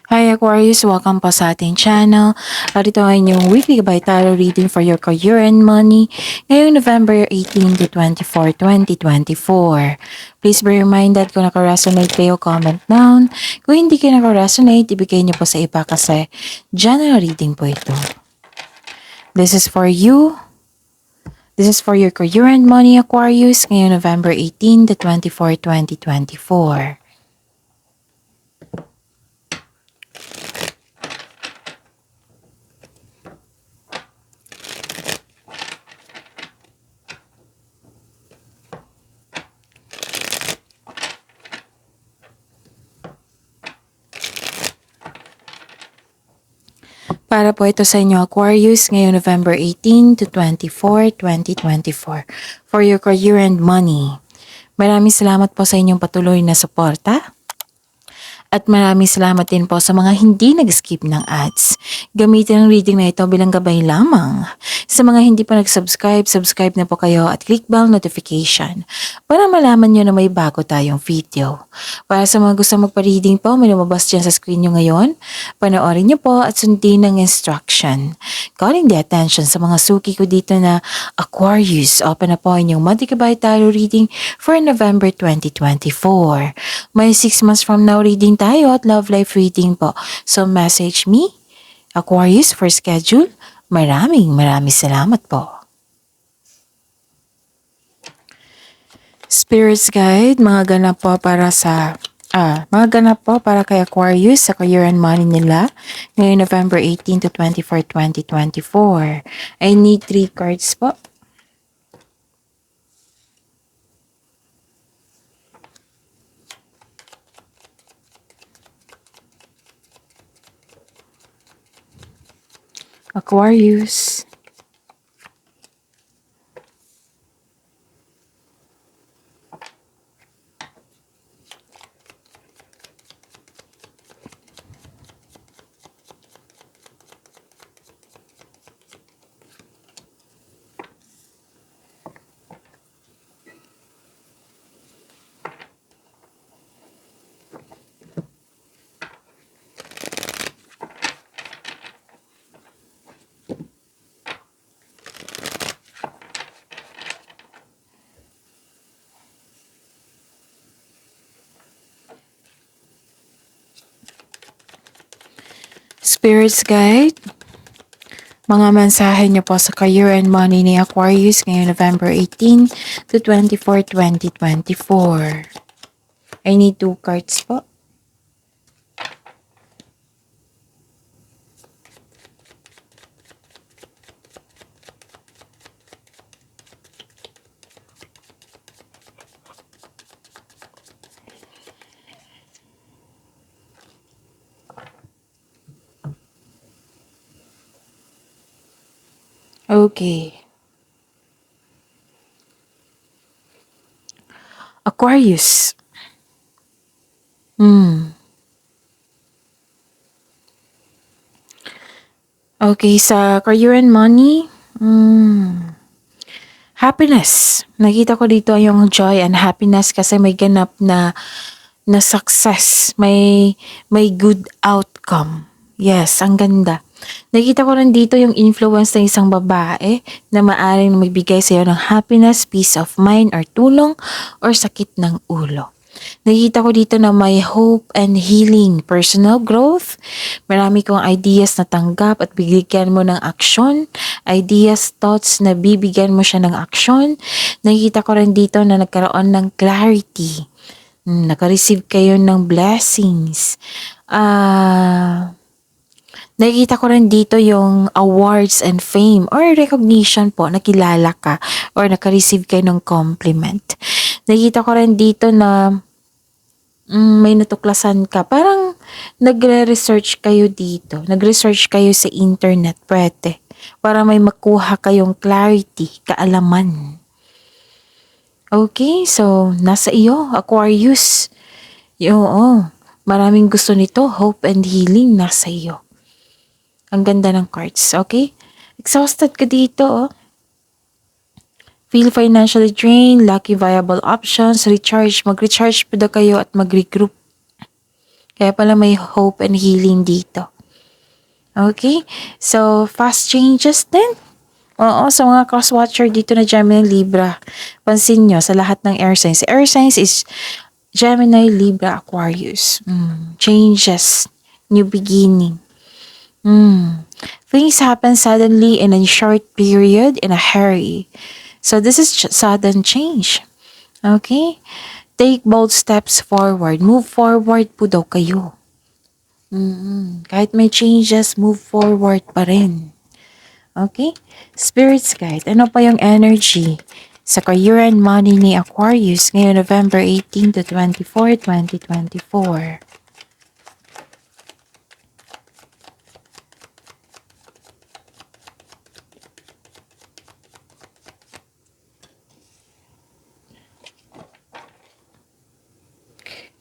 Hi Aquarius, welcome po sa ating channel. At ito ay inyong weekly by tarot reading for your career and money ngayong November 18 to 24, 2024. Please be reminded kung naka-resonate kayo, comment down. Kung hindi kayo naka-resonate, ibigay niyo po sa iba kasi general reading po ito. This is for you. This is for your career and money Aquarius ngayong November 18 to 24, 2024. Para po ito sa inyo Aquarius ngayong November 18 to 24, 2024 for your career and money. Maraming salamat po sa inyong patuloy na suporta. At maraming salamat din po sa mga hindi nag-skip ng ads. Gamitin ang reading na ito bilang gabay lamang. Sa mga hindi pa nag-subscribe, subscribe na po kayo at click bell notification para malaman nyo na may bago tayong video. Para sa mga gusto magpa-reading po, may lumabas dyan sa screen nyo ngayon. Panoorin nyo po at sundin ang instruction. Calling the attention sa mga suki ko dito na Aquarius, open na po inyong monthly gabay tarot reading for November 2024. May 6 months from now reading tayo at love life reading po. So message me, Aquarius, for schedule. Maraming salamat po. Spirits Guide, mga ganap po para kay Aquarius sa career and money nila ngayong November 18 to 24, 2024. I need 3 cards po. Aquarius. Spirits Guide, mga mensahe niyo po sa career and money ni Aquarius ngayong November 18 to 24, 2024. I need 2 cards po. Okay. Aquarius. Okay, sa career and money, happiness. Nakita ko dito yung joy and happiness kasi may ganap na success. May good outcome. Yes, ang ganda. Nakita ko rin dito yung influence ng isang babae na maaaring magbigay sa iyo ng happiness, peace of mind, or tulong, or sakit ng ulo. Nakita ko dito na may hope and healing, personal growth. Marami kong ideas na tanggap at bibigyan mo ng aksyon. Ideas, thoughts na bibigyan mo siya ng aksyon. Nakita ko rin dito na nagkaroon ng clarity. Naka-receive kayo ng blessings. Nakikita ko rin dito yung awards and fame or recognition po, nakilala ka or naka-receive kayo ng compliment. Nakikita ko rin dito na may natuklasan ka. Parang nagre-research kayo dito. Nag-research kayo sa internet, pwede. Para may makuha kayong clarity, kaalaman. Okay, so nasa iyo, Aquarius. Oo, maraming gusto nito, hope and healing nasa iyo. Ang ganda ng cards, okay? Exhausted ka dito, oh. Feel financially drained, lucky viable options, recharge. Mag-recharge pa daw kayo at mag-regroup. Kaya pala may hope and healing dito. Okay? So, fast changes din. Oo, sa mga cross-watcher dito na Gemini Libra, pansin nyo sa lahat ng air signs. Air signs is Gemini, Libra, Aquarius. Changes, new beginning. Things happen suddenly in a short period, in a hurry. So this is sudden change. Okay? Take bold steps forward. Move forward po daw kayo. Kahit may changes, move forward pa rin. Okay? Spirits guide. Ano pa yung energy sa career and money ni Aquarius ngayon November 18 to 24, 2024?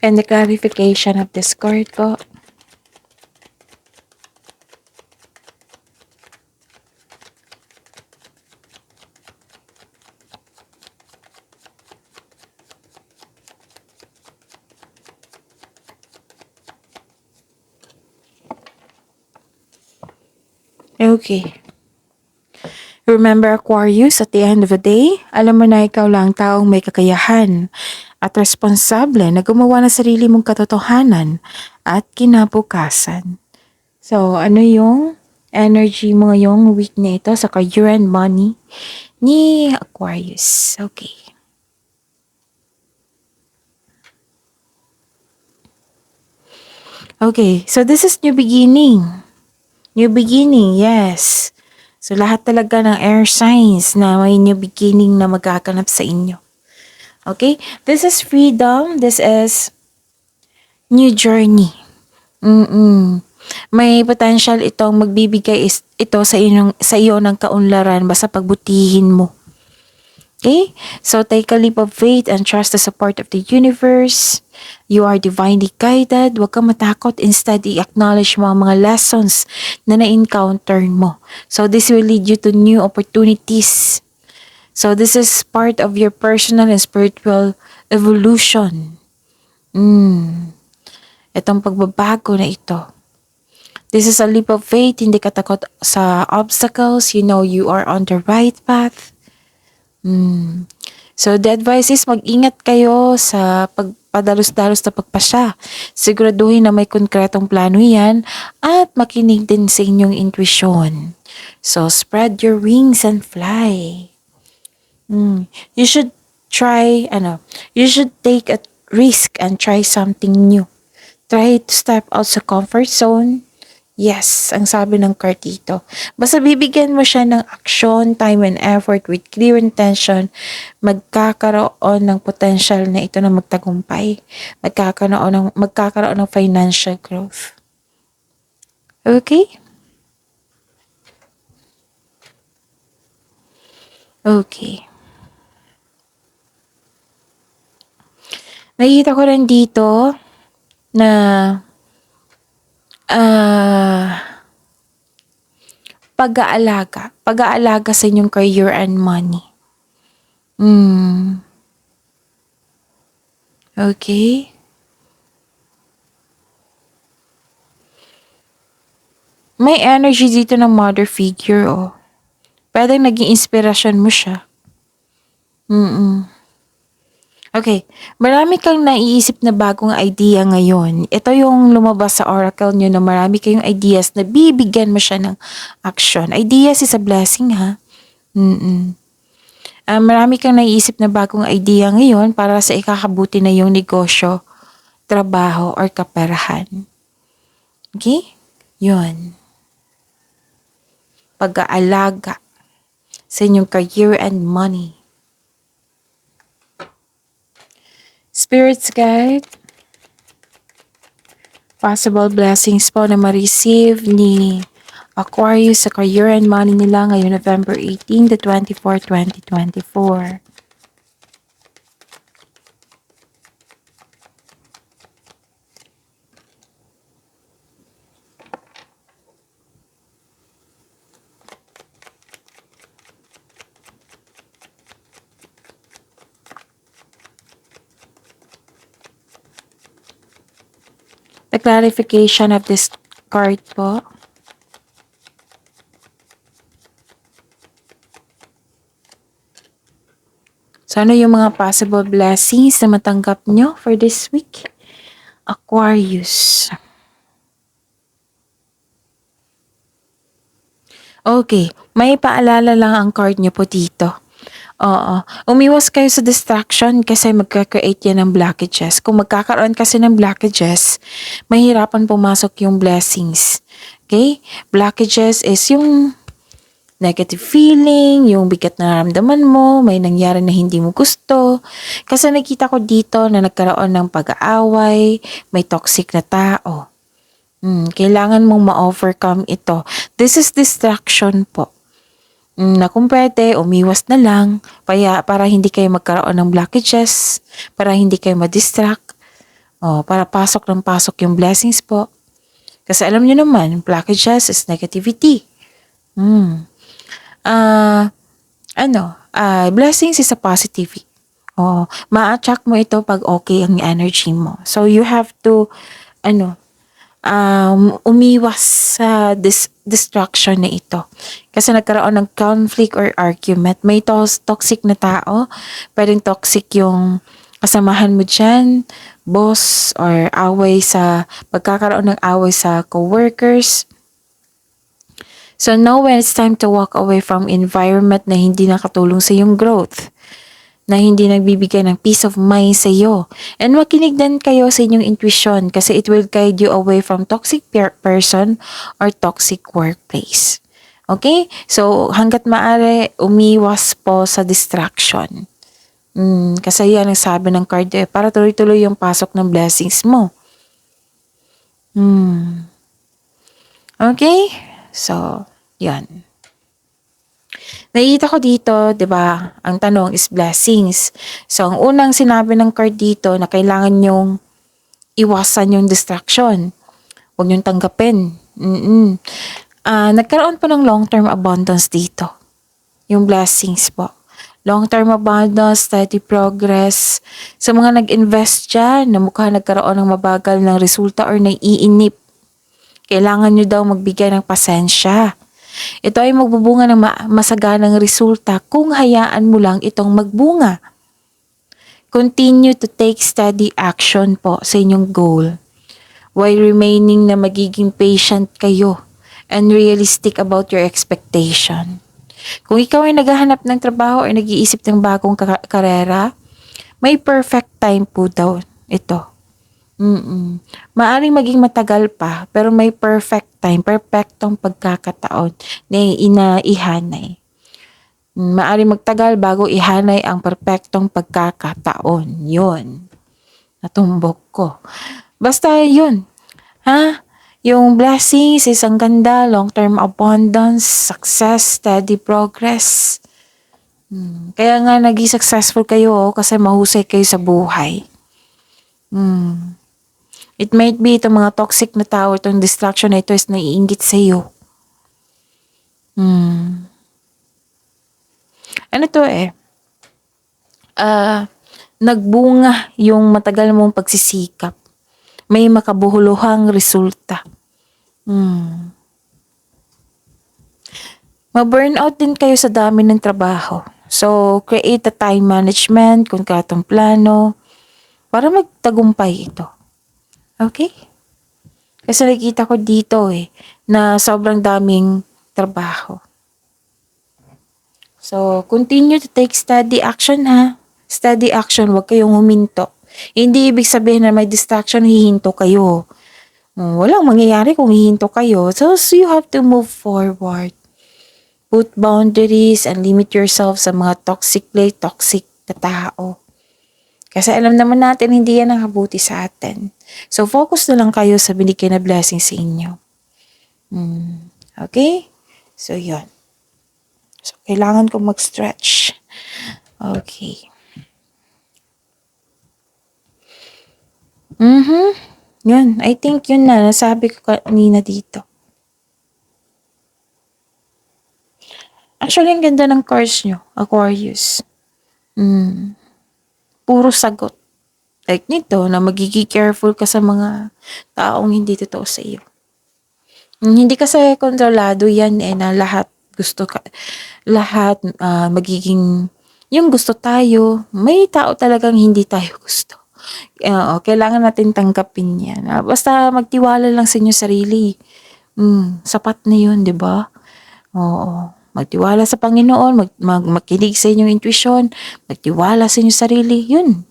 And the clarification of this card po. Okay. Remember Aquarius, at the end of the day, alam mo na ikaw lang taong may kakayahan at responsable na gumawa ng sarili mong katotohanan at kinabukasan. So, ano yung energy mo ngayong week na ito sa career and money ni Aquarius? Okay. Okay, so this is new beginning. New beginning, yes. So, lahat talaga ng air signs na may new beginning na magaganap sa inyo. Okay? This is freedom. This is new journey. May potential itong magbibigay ito sa iyo ng kaunlaran basta pagbutihin mo. Okay? So, take a leap of faith and trust the support of the universe. You are divinely guided. Huwag kang matakot. Instead, i-acknowledge mo ang mga lessons na na-encounter mo. So, this will lead you to new opportunities. So, this is part of your personal and spiritual evolution. Itong pagbabago na ito. This is a leap of faith. Hindi ka takot sa obstacles. You know you are on the right path. So, the advice is mag-ingat kayo sa pagpadalos-dalos na pagpasya. Siguraduhin na may konkretong plano yan at makinig din sa inyong intuition. So, spread your wings and fly. You should you should take a risk and try something new. Try to step out sa comfort zone. Yes, ang sabi ng card dito. Basta bibigyan mo siya ng action, time, and effort with clear intention, magkakaroon ng potential na ito na magtagumpay. Magkakaroon ng financial growth. Okay? Okay. Nakikita ko rin dito na pag-aalaga sa inyong career and money. Okay? May energy dito ng mother figure, oh. Pwedeng naging inspirasyon mo siya. Okay, marami kang naiisip na bagong idea ngayon. Ito yung lumabas sa oracle nyo na marami kayong ideas na bibigyan mo siya ng action. Ideas is a blessing, ha? Marami kang naiisip na bagong idea ngayon para sa ikakabuti na yung negosyo, trabaho, or kaperahan. Okay? Yun. Pag-aalaga sa inyong career and money. Spirits guide, possible blessings po na ma-receive ni Aquarius sa career and money nila ngayon November 18 to 24, 2024. The clarification of this card po. So, ano yung mga possible blessings na matanggap nyo for this week? Aquarius. Okay, may paalala lang ang card nyo po dito. Oo. Umiwas kayo sa distraction kasi magka-create yan ng blockages. Kung magkakaroon kasi ng blockages, mahirapan pumasok yung blessings. Okay? Blockages is yung negative feeling, yung bigat na naramdaman mo, may nangyari na hindi mo gusto. Kasi nakita ko dito na nagkaroon ng pag-aaway, may toxic na tao. Kailangan mong ma-overcome ito. This is distraction po. Na kung pwede, umiwas na lang para hindi kayo magkaroon ng blockages, para hindi kayo ma-distract, para pasok ng pasok yung blessings po. Kasi alam nyo naman, blockages is negativity. Blessings is a positivity. Ma-attract mo ito pag okay ang energy mo. So you have to, umiwas sa distraction na ito. Kasi nagkaroon ng conflict or argument. May toxic na tao. Pwedeng toxic yung kasamahan mo dyan, boss, or pagkakaroon ng away sa coworkers. So know when it's time to walk away from environment na hindi nakatulong sa iyong growth, na hindi nagbibigay ng peace of mind sa iyo. And makinig din kayo sa inyong intuition kasi it will guide you away from toxic person or toxic workplace. Okay? So, hanggat maaari, umiwas po sa distraction. Kasi yan ang sabi ng card para tuloy-tuloy yung pasok ng blessings mo. Okay? So, yan. Nakikita ko dito, 'di ba? Ang tanong is blessings. So, ang unang sinabi ng card dito na kailangan yung iwasan yung distraction. Huwag niyong tanggapin. Nagkaroon po ng long-term abundance dito. Yung blessings po. Long-term abundance, steady progress. Sa mga nag-invest dyan, na mukha nagkaroon ng mabagal ng resulta or naiinip, kailangan nyo daw magbigay ng pasensya. Ito ay magbubunga ng masaganang resulta kung hayaan mo lang itong magbunga. Continue to take steady action po sa inyong goal while remaining na magiging patient kayo and realistic about your expectation. Kung ikaw ay naghahanap ng trabaho o nag-iisip ng bagong karera, may perfect time po daw ito. Maaring maging matagal pa, pero may perfect time, perfectong pagkakataon na ihanay. Maaring magtagal bago ihanay ang perfectong pagkakataon. Yun. Natumbok ko. Basta yun. Yung blessings is ang ganda, long-term abundance, success, steady progress. Kaya nga naging successful kayo kasi mahusay kayo sa buhay. It might be itong mga toxic na tao, itong distraction na ito is naiinggit sa iyo. Ano to nagbunga yung matagal mong pagsisikap. May makabuhuluhang resulta. Ma-burnout din kayo sa dami ng trabaho. So, create a time management, konkretong plano, para magtagumpay ito. Okay? Kasi nakikita ko dito na sobrang daming trabaho. So, continue to take steady action Steady action, huwag kayong huminto. Hindi ibig sabihin na may distraction, hihinto kayo. Walang mangyayari kung hihinto kayo. So you have to move forward. Put boundaries and limit yourself sa mga toxic na tao. Kasi alam naman natin, hindi yan ang kabuti sa atin. So, focus na lang kayo sa binigay na blessing sa inyo. Okay? So, yun. So, kailangan kong mag-stretch. Okay. Yun. I think yun na. Nasabi ko kanina dito. Actually, ang ganda ng cards nyo, Aquarius. Puro sagot. Like nito na magiging careful ka sa mga taong hindi totoo sa iyo. Hindi kasi kontrolado yan na lahat gusto ka, lahat magiging yung gusto tayo, may tao talagang hindi tayo gusto. Oo, kailangan natin tanggapin yan. Basta magtiwala lang sa inyong sarili. Sapat na yun, di ba? Oo. Magtiwala sa Panginoon, makinig sa inyong intuition, magtiwala sa inyong sarili, yun.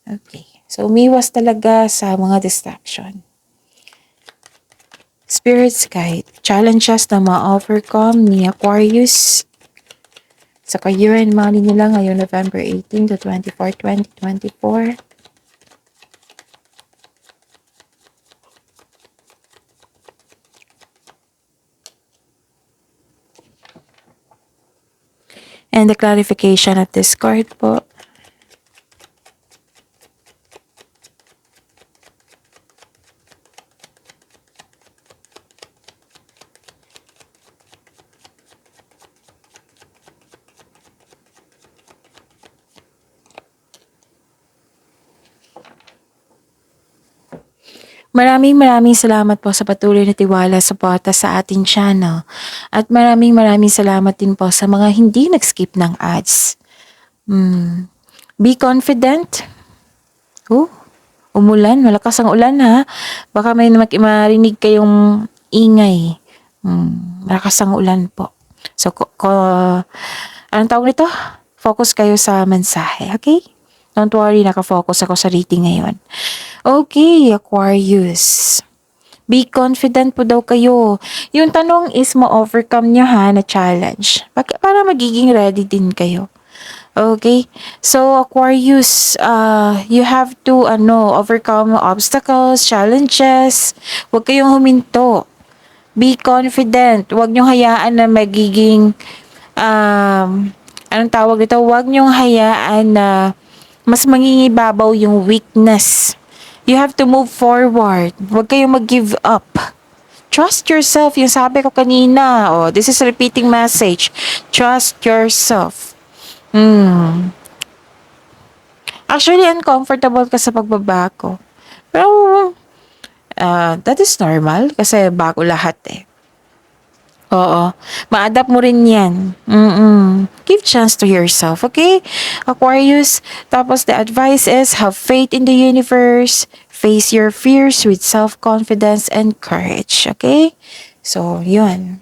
Okay. So, umiwas talaga sa mga distraction. Spirit's Guide, challenges na ma-overcome ni Aquarius sa career and money nila ngayong November 18 to 24, 2024. And the clarification of this card po. Maraming salamat po sa patuloy na tiwala suporta sa ating channel. At maraming salamat din po sa mga hindi nag-skip ng ads. Be confident. Umulan. Malakas ang ulan ha. Baka may marinig kayong ingay. Malakas ang ulan po. So, anong tawag nito? Focus kayo sa mensahe, okay? Don't worry, nakafocus ako sa reading ngayon. Okay, Aquarius. Be confident po daw kayo. Yung tanong is ma-overcome nyo ha na challenge. Para magiging ready din kayo. Okay? So, Aquarius, you have to overcome obstacles, challenges. Huwag kayong huminto. Be confident. Huwag nyo hayaan na magiging anong tawag dito? Huwag nyo hayaan na mas mangingibabaw yung weakness. You have to move forward. Huwag kayong mag-give up. Trust yourself. Yung sabi ko kanina. This is a repeating message. Trust yourself. Actually, uncomfortable ka sa pagbabago. Pero, that is normal. Kasi bago lahat eh. Oo. Ma-adapt mo rin yan. Give chance to yourself, okay? Aquarius. Tapos the advice is, have faith in the universe. Face your fears with self-confidence and courage, okay? So, yun.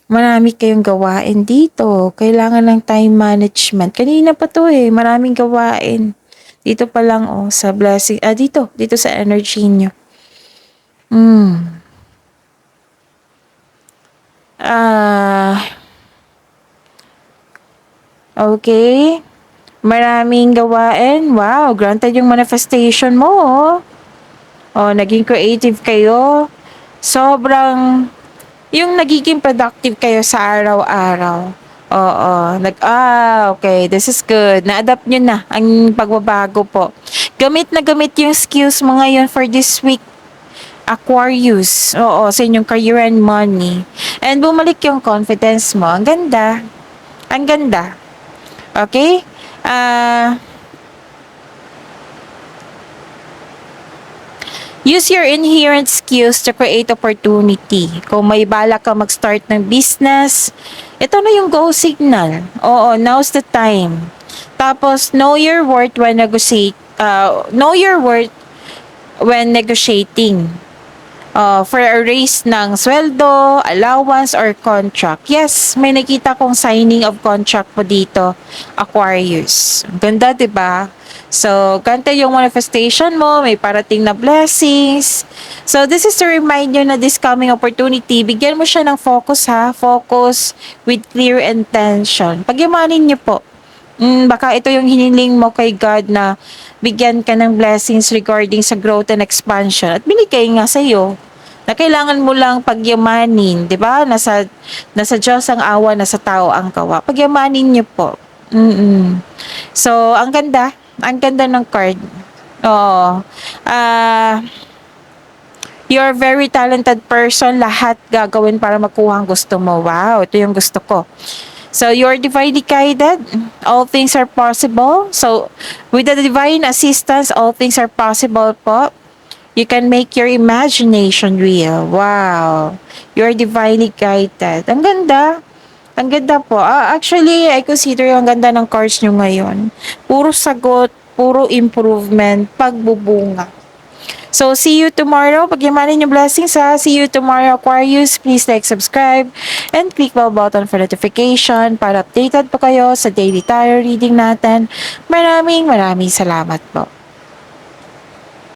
Marami kayong gawain dito. Kailangan ng time management. Kanina pa to eh. Maraming gawain. Dito pa lang sa blessing. Dito sa energy nyo. Okay. Maraming gawain. Wow, granted yung manifestation mo. Naging creative kayo. Sobrang, yung nagiging productive kayo sa araw-araw. Okay, this is good. Na-adapt nyo na ang pagbabago po. Gamit na gamit yung skills mo ngayon for this week. Aquarius. Sa inyong career and money. And bumalik yung confidence mo. Ang ganda. Ang ganda. Okay? Use your inherent skills to create opportunity. Kung may balak ka mag-start ng business, ito na yung go signal. Now's the time. Tapos, know your worth when negotiating. For a raise ng sweldo, allowance, or contract. Yes, may nakita kong signing of contract po dito, Aquarius. Ganda, diba? So, ganito yung manifestation mo, may parating na blessings. So, this is to remind you na this coming opportunity, bigyan mo siya ng focus ha. Focus with clear intention. Pagyamanin niyo po. Baka ito yung hiniling mo kay God na bigyan ka ng blessings regarding sa growth and expansion. At binigay nga sa iyo na kailangan mo lang pagyamanin, 'di ba? Nasa Diyos ang awa, nasa tao ang kawa. Pagyamanin niyo po. So, ang ganda ng card. You're a very talented person. Lahat gagawin para makuha ang gusto mo. Wow, ito yung gusto ko. So you are divinely guided. All things are possible. So with the divine assistance, all things are possible po. You can make your imagination real. Wow. You are divinely guided. Ang ganda. Ang ganda po. Actually, I consider yung ganda ng cards nyo ngayon. Puro sagot, puro improvement, pagbubunga. So, see you tomorrow. Pagyamanin yung blessings ha. See you tomorrow, Aquarius. Please like, subscribe, and click bell button for notification para updated po kayo sa daily tarot reading natin. Maraming salamat po.